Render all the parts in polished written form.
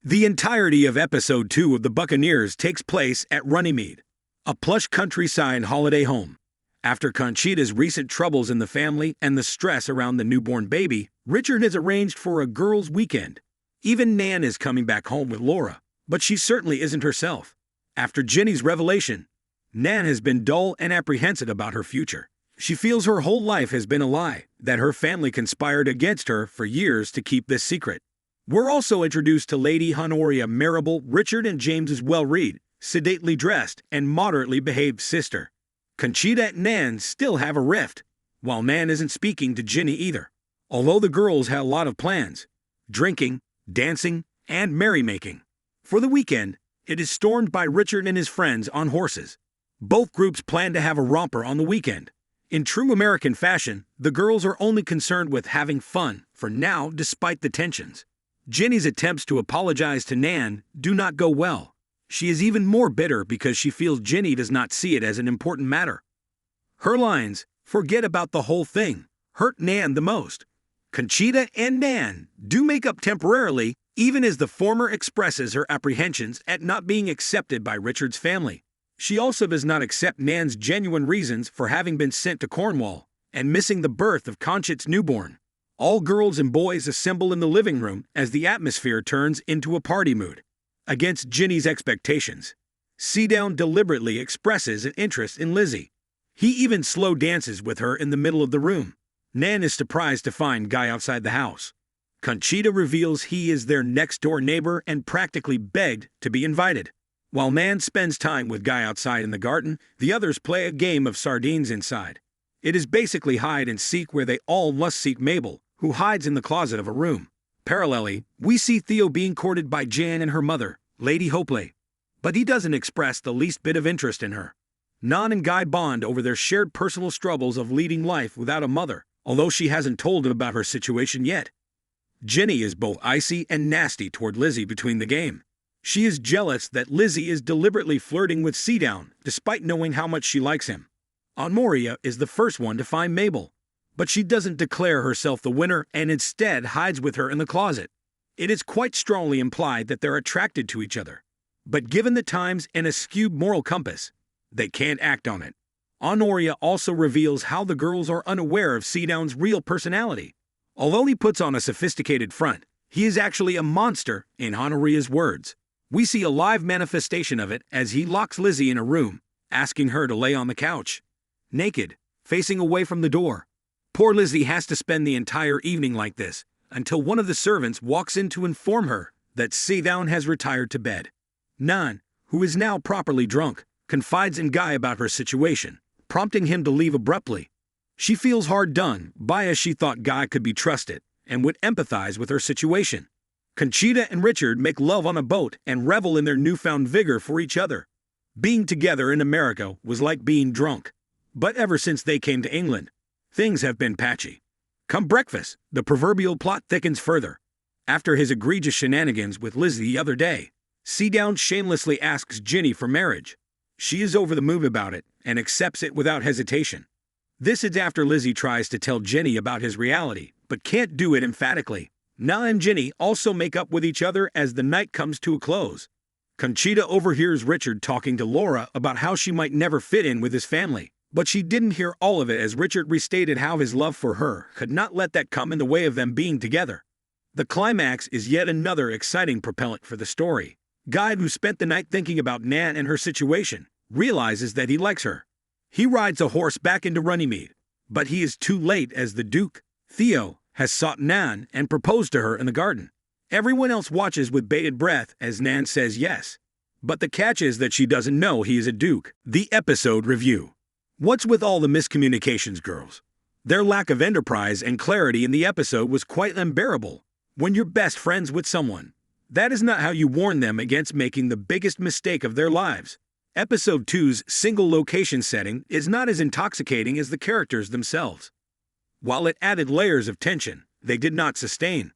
The entirety of episode 2 of The Buccaneers takes place at Runnymede, a plush countryside holiday home. After Conchita's recent troubles in the family and the stress around the newborn baby, Richard has arranged for a girls' weekend. Even Nan is coming back home with Laura, but she certainly isn't herself. After Ginny's revelation, Nan has been dull and apprehensive about her future. She feels her whole life has been a lie, that her family conspired against her for years to keep this secret. We're also introduced to Lady Honoria Marable, Richard and James's well-read, sedately dressed, and moderately behaved sister. Conchita and Nan still have a rift, while Nan isn't speaking to Ginny either. Although the girls had a lot of plans: drinking, dancing, and merrymaking. For the weekend, it is stormed by Richard and his friends on horses. Both groups plan to have a romper on the weekend. In true American fashion, the girls are only concerned with having fun for now despite the tensions. Ginny's attempts to apologize to Nan do not go well. She is even more bitter because she feels Ginny does not see it as an important matter. Her lines, "Forget about the whole thing," hurt Nan the most. Conchita and Nan do make up temporarily, even as the former expresses her apprehensions at not being accepted by Richard's family. She also does not accept Nan's genuine reasons for having been sent to Cornwall and missing the birth of Conchita's newborn. All girls and boys assemble in the living room as the atmosphere turns into a party mood. Against Ginny's expectations, Seadown deliberately expresses an interest in Lizzie. He even slow dances with her in the middle of the room. Nan is surprised to find Guy outside the house. Conchita reveals he is their next-door neighbor and practically begged to be invited. While Nan spends time with Guy outside in the garden, the others play a game of sardines inside. It is basically hide and seek, where they all must seek Mabel, who hides in the closet of a room. Parallelly, we see Theo being courted by Jan and her mother, Lady Hopley, but he doesn't express the least bit of interest in her. Nan and Guy bond over their shared personal struggles of leading life without a mother, although she hasn't told him about her situation yet. Ginny is both icy and nasty toward Lizzie between the game. She is jealous that Lizzie is deliberately flirting with Seadown, despite knowing how much she likes him. Honoria is the first one to find Mabel, but she doesn't declare herself the winner and instead hides with her in the closet. It is quite strongly implied that they're attracted to each other, but given the times and a skewed moral compass, they can't act on it. Honoria also reveals how the girls are unaware of Seadown's real personality. Although he puts on a sophisticated front, he is actually a monster, in Honoria's words. We see a live manifestation of it as he locks Lizzie in a room, asking her to lay on the couch, naked, facing away from the door. Poor Lizzie has to spend the entire evening like this, until one of the servants walks in to inform her that Seadown has retired to bed. Nan, who is now properly drunk, confides in Guy about her situation, prompting him to leave abruptly. She feels hard done by, as she thought Guy could be trusted and would empathize with her situation. Conchita and Richard make love on a boat and revel in their newfound vigor for each other. Being together in America was like being drunk, but ever since they came to England, things have been patchy. Come breakfast, the proverbial plot thickens further. After his egregious shenanigans with Lizzie the other day, Seadown shamelessly asks Ginny for marriage. She is over the moon about it and accepts it without hesitation. This is after Lizzie tries to tell Ginny about his reality, but can't do it emphatically. Nan and Ginny also make up with each other as the night comes to a close. Conchita overhears Richard talking to Laura about how she might never fit in with his family, but she didn't hear all of it as Richard restated how his love for her could not let that come in the way of them being together. The climax is yet another exciting propellant for the story. Guy, who spent the night thinking about Nan and her situation, realizes that he likes her. He rides a horse back into Runnymede, but he is too late as the Duke, Theo, has sought Nan and proposed to her in the garden. Everyone else watches with bated breath as Nan says yes. But the catch is that she doesn't know he is a duke. The episode review. What's with all the miscommunications, girls? Their lack of enterprise and clarity in the episode was quite unbearable. When you're best friends with someone, that is not how you warn them against making the biggest mistake of their lives. Episode 2's single location setting is not as intoxicating as the characters themselves. While it added layers of tension, they did not sustain.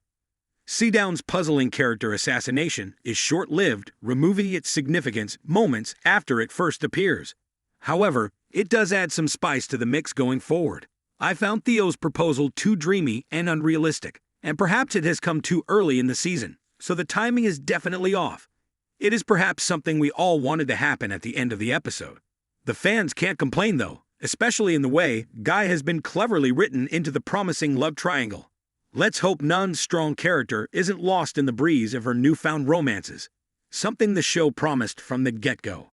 Seadown's puzzling character assassination is short-lived, removing its significance moments after it first appears. However, it does add some spice to the mix going forward. I found Theo's proposal too dreamy and unrealistic, and perhaps it has come too early in the season, so the timing is definitely off. It is perhaps something we all wanted to happen at the end of the episode. The fans can't complain though, especially in the way Guy has been cleverly written into the promising love triangle. Let's hope Nun's strong character isn't lost in the breeze of her newfound romances, something the show promised from the get-go.